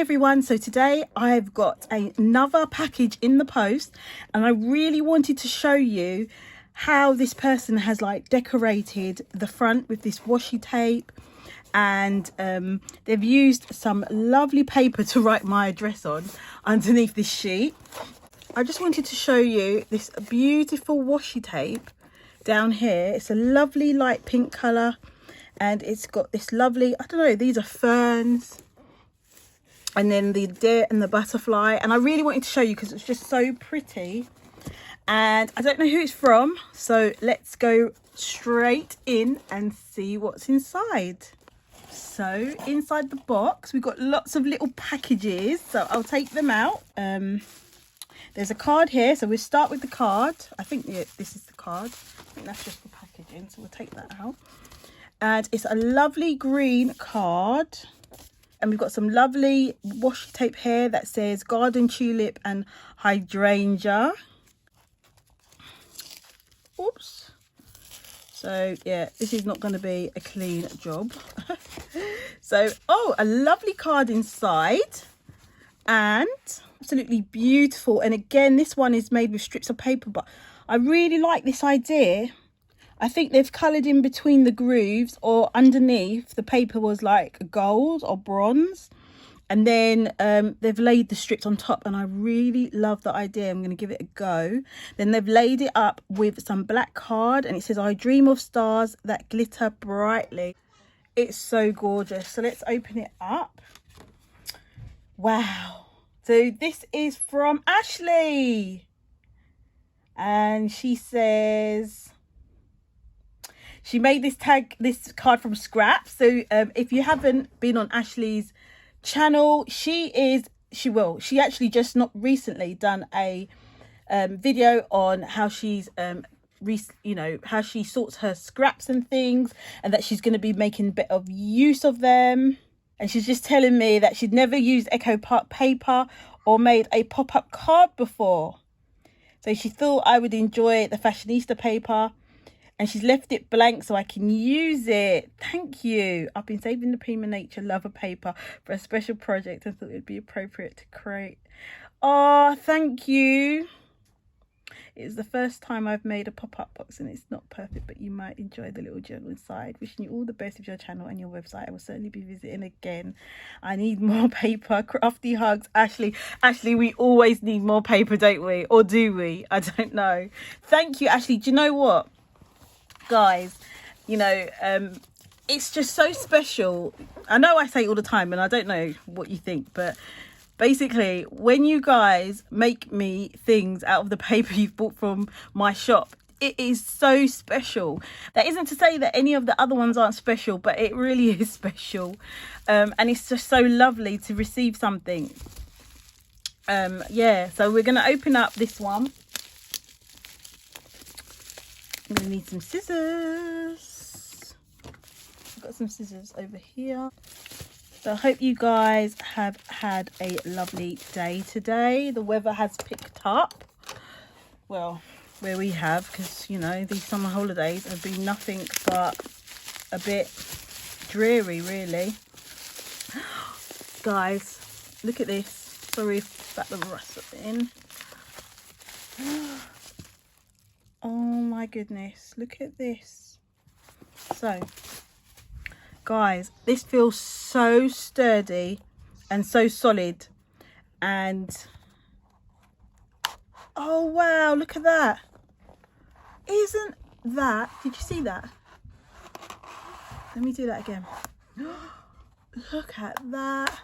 everyone, so today I've got another package in the post and I really wanted to show you how this person has like decorated the front with this washi tape, and they've used some lovely paper to write my address on underneath this sheet. I just wanted to show you this beautiful washi tape down here. It's a lovely light pink colour and it's got this lovely, I don't know, these are ferns. And then the deer and the butterfly, and I really wanted to show you because it's just so pretty, and I don't know who it's from, so let's go straight in and see what's inside. So inside the box we've got lots of little packages, so I'll take them out. There's a card here, so we'll start with the card. I think this is the card. I think that's just the packaging, so we'll take that out. And it's a lovely green card. And we've got some lovely washi tape here that says garden tulip and hydrangea. Oops. So yeah, this is not going to be a clean job. So, oh, a lovely card inside. And absolutely beautiful. And again, this one is made with strips of paper, but I really like this idea. I think they've coloured in between the grooves, or underneath the paper was like gold or bronze, and then they've laid the strips on top, and I really love the idea. I'm going to give it a go. Then they've laid it up with some black card, and it says I dream of stars that glitter brightly. It's so gorgeous. So let's open it up. Wow. So this is from Ashley, and she says she made this card from scratch. So if you haven't been on Ashley's channel, she actually just not recently done a video on how she's how she sorts her scraps and things, and that she's going to be making a bit of use of them. And she's just telling me that she'd never used Eco Park paper or made a pop-up card before, so she thought I would enjoy the fashionista paper. And she's left it blank so I can use it. Thank you. I've been saving the Prima Nature Lover paper for a special project and thought it would be appropriate to create. Oh, thank you. It's the first time I've made a pop-up box and it's not perfect, but you might enjoy the little journal inside. Wishing you all the best with your channel and your website. I will certainly be visiting again. I need more paper. Crafty hugs, Ashley. Ashley, we always need more paper, don't we? Or do we? I don't know. Thank you, Ashley. Do you know what, guys, it's just so special. I know I say it all the time and I don't know what you think, but basically when you guys make me things out of the paper you've bought from my shop, it is so special. That isn't to say that any of the other ones aren't special, but it really is special. And it's just so lovely to receive something. Yeah, so we're going to open up this one. I'm going to need some scissors. I've got some scissors over here. So I hope you guys have had a lovely day today. The weather has picked up. Well, where we have, because, these summer holidays have been nothing but a bit dreary, really. Guys, look at this. Sorry about the rustling. Oh my goodness, look at this. So guys, this feels so sturdy and so solid, and oh wow, look at that. Isn't that, did you see that? Let me do that again. Look at that.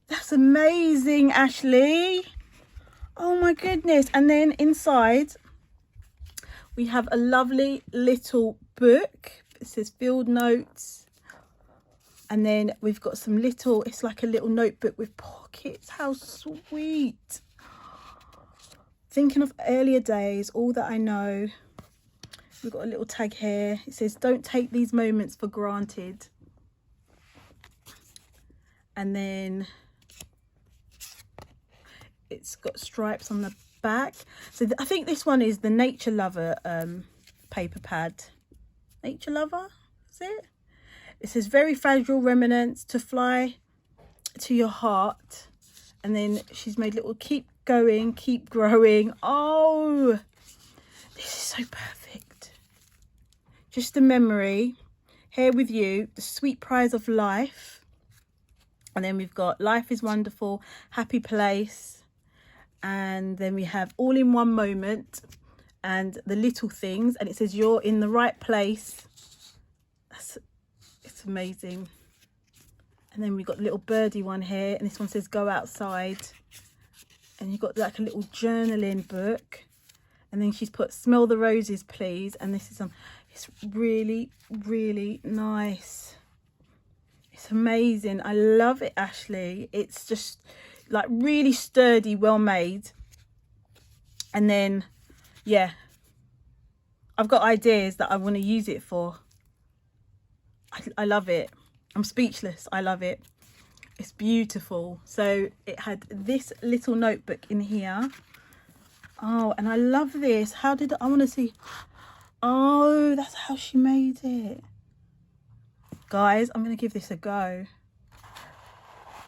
That's amazing, Ashley. Oh my goodness. And then inside we have a lovely little book. It says field notes, and then we've got some little, it's like a little notebook with pockets. How sweet. Thinking of earlier days, all that I know. We've got a little tag here. It says don't take these moments for granted. And then it's got stripes on the back. So I think this one is the Nature Lover paper pad. Nature Lover, is it? It says very fragile remnants to fly to your heart. And then she's made little keep going, keep growing. Oh, this is so perfect. Just a memory. Here with you, the sweet prize of life. And then we've got life is wonderful, happy place. And then we have all in one moment and the little things. And it says you're in the right place. It's amazing. And then we've got the little birdie one here. And this one says go outside. And you've got like a little journaling book. And then she's put smell the roses, please. And this is it's really, really nice. It's amazing. I love it, Ashley. It's just like really sturdy, well made. And then, yeah, I've got ideas that I want to use it for. I love it. I'm speechless. I love it. It's beautiful. So it had this little notebook in here. Oh, and I love this. How did I want to see? Oh, that's how she made it. Guys, I'm going to give this a go.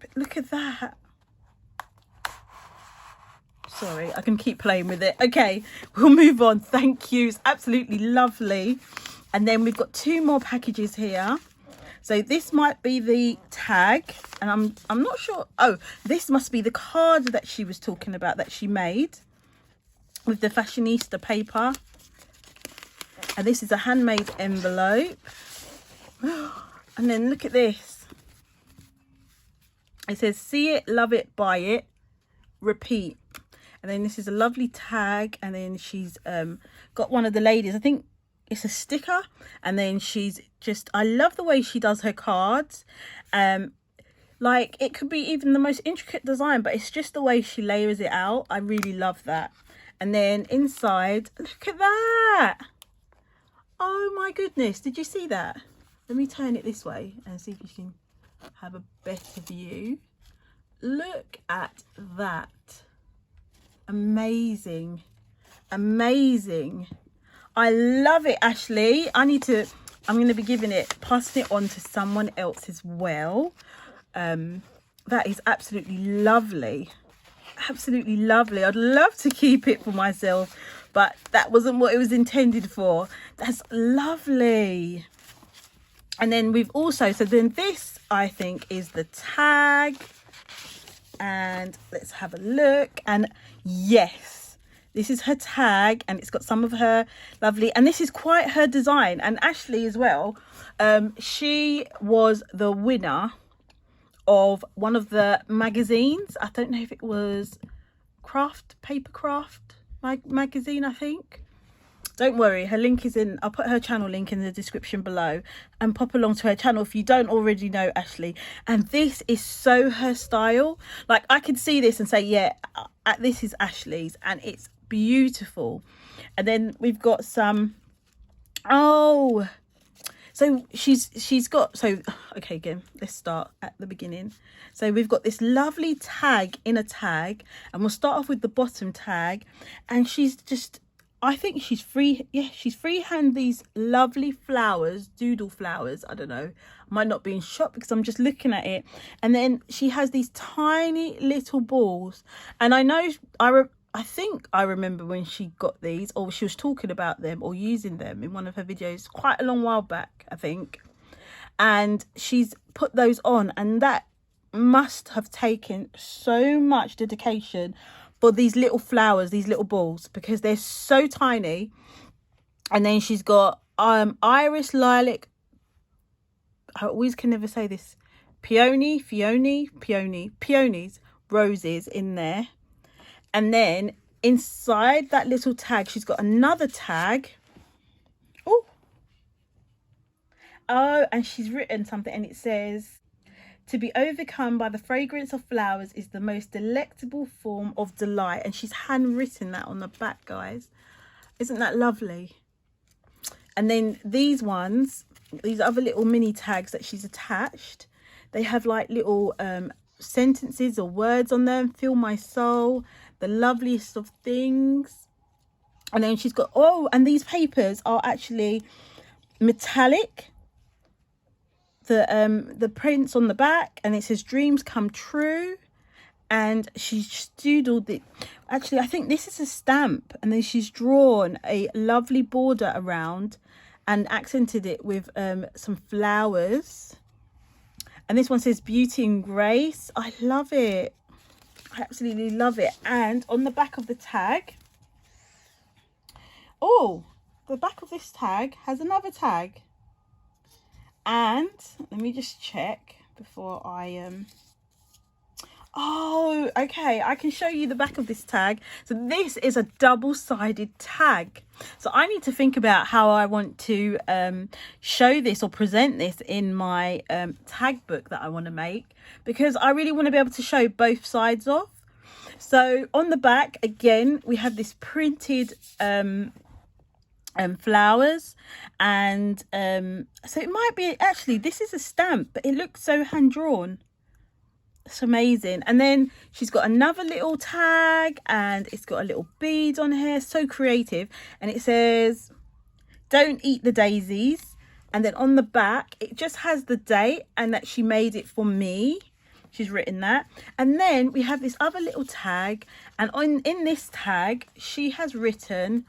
But look at that. Sorry, I can keep playing with it. Okay, we'll move on. Thank you. It's absolutely lovely. And then we've got 2 more packages here. So this might be the tag, and I'm not sure. Oh, this must be the card that she was talking about that she made with the fashionista paper. And this is a handmade envelope. And then look at this. It says see it, love it, buy it, repeat. And then this is a lovely tag. And then she's got one of the ladies, I think it's a sticker. And then she's just, I love the way she does her cards. Like it could be even the most intricate design, but it's just the way she layers it out. I really love that. And then inside, look at that. Oh my goodness, did you see that? Let me turn it this way and see if you can have a better view. Look at that. Amazing. Amazing. I love it, Ashley. I'm going to be passing it on to someone else as well. That is absolutely lovely. Absolutely lovely. I'd love to keep it for myself, but that wasn't what it was intended for. That's lovely. And then we've also, so then this I think is the tag, and let's have a look. And yes, this is her tag, and it's got some of her lovely, and this is quite her design. And Ashley as well, she was the winner of one of the magazines. I don't know if it was Paper Craft magazine, I think. Don't worry, her link is in, I'll put her channel link in the description below, and pop along to her channel if you don't already know Ashley. And this is so her style. Like I could see this and say, yeah, this is Ashley's, and it's beautiful. And then we've got some, so she's got, so okay, again, let's start at the beginning. So we've got this lovely tag in a tag, and we'll start off with the bottom tag. And she's just, I think she's freehand these lovely flowers, doodle flowers. I don't know, I might not be in shot because I'm just looking at it. And then she has these tiny little balls, and I know I think I remember when she got these, or she was talking about them or using them in one of her videos quite a long while back, I think. And she's put those on, and that must have taken so much dedication for these little flowers, these little balls, because they're so tiny. And then she's got iris, lilac, I always can never say this, peonies, roses in there. And then inside that little tag, she's got another tag. Oh, and she's written something, and it says, to be overcome by the fragrance of flowers is the most delectable form of delight. And she's handwritten that on the back, guys. Isn't that lovely? And then these ones, these other little mini tags that she's attached, they have like little sentences or words on them. Fill my soul, the loveliest of things. And then she's got, and these papers are actually metallic the prints on the back, and it says dreams come true. And she's doodled it. Actually, I think this is a stamp, and then she's drawn a lovely border around and accented it with some flowers. And this one says beauty and grace. I love it. I absolutely love it. And on the back of the tag, oh, the back of this tag has another tag. And let me just check before I oh, okay, I can show you the back of this tag. So this is a double-sided tag. So I need to think about how I want to show this or present this in my tag book that I want to make, because I really want to be able to show both sides off. So on the back, again, we have this printed flowers, and so it might be, actually, this is a stamp, but it looks so hand-drawn. It's amazing. And then she's got another little tag, and it's got a little bead on here. So creative. And it says, don't eat the daisies. And then on the back, it just has the date and that she made it for me. She's written that. And then we have this other little tag, and in this tag she has written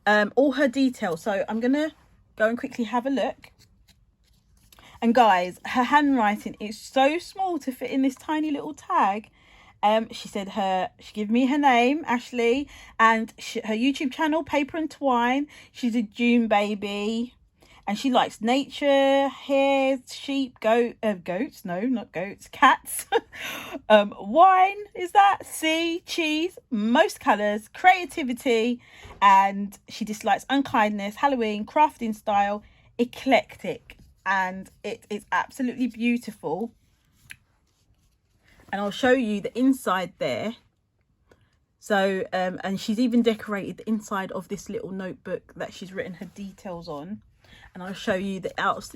all her details. So I'm gonna go and quickly have a look. And guys, her handwriting is so small to fit in this tiny little tag. She said she gave me her name, Ashley, and her YouTube channel, Paper and Twine. She's a June baby, and she likes nature, hares, sheep, goats, no, not goats, cats, wine, is that, sea, cheese, most colours, creativity, and she dislikes unkindness, Halloween, crafting style, eclectic. And it is absolutely beautiful, and I'll show you the inside there. So and she's even decorated the inside of this little notebook that she's written her details on, and I'll show you the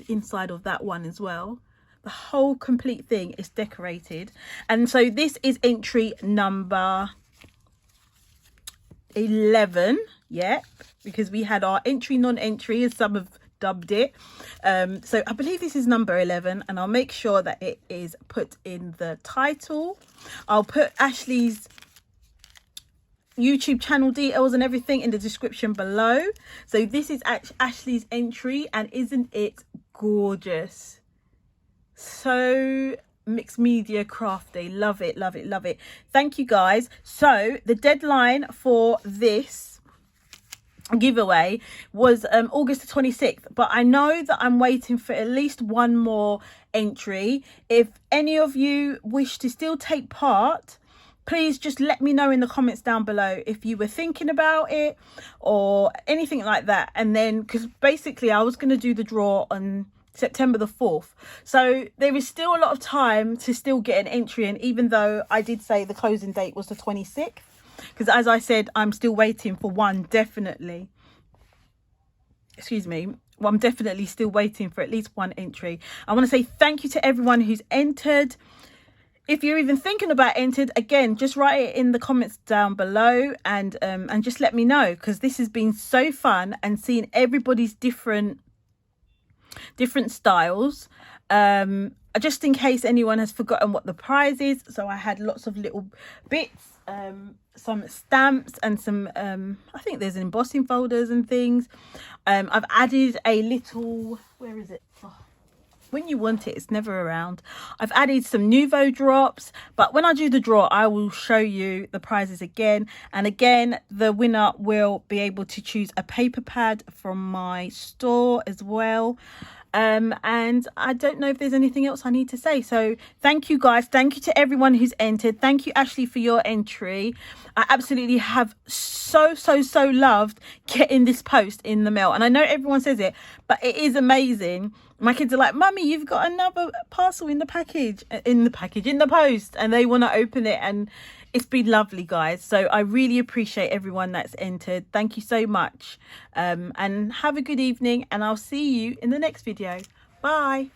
inside of that one as well. The whole complete thing is decorated. And so this is entry number 11, yeah, because we had our entry non-entry, as some have dubbed it. So I believe this is number 11, and I'll make sure that it is put in the title. I'll put Ashley's YouTube channel details and everything in the description below. So this is Ashley's entry, and isn't it gorgeous? So mixed media crafty. Love it, love it, love it. Thank you guys. So the deadline for this giveaway was August the 26th, but I know that I'm waiting for at least one more entry. If any of you wish to still take part, please just let me know in the comments down below if you were thinking about it or anything like that. And then, because basically I was going to do the draw on September the 4th, so there is still a lot of time to still get an entry in, even though I did say the closing date was the 26th. Because as I said, I'm still waiting for one, definitely. Excuse me. Well, I'm definitely still waiting for at least one entry. I want to say thank you to everyone who's entered. If you're even thinking about entered, again, just write it in the comments down below, and just let me know, because this has been so fun, and seeing everybody's different styles. Just in case anyone has forgotten what the prize is, so I had lots of little bits, some stamps, and some I think there's embossing folders and things. I've added a little, where is it? Oh, when you want it, it's never around. I've added some Nuvo drops, but when I do the draw, I will show you the prizes again. And again, the winner will be able to choose a paper pad from my store as well. And I don't know if there's anything else I need to say. So thank you guys. Thank you to everyone who's entered. Thank you, Ashley, for your entry. I absolutely have so loved getting this post in the mail. And I know everyone says it, but it is amazing. My kids are like, Mummy, you've got another parcel in the post, and they want to open it, and it's been lovely, guys. So I really appreciate everyone that's entered. Thank you so much. And have a good evening, and I'll see you in the next video. Bye.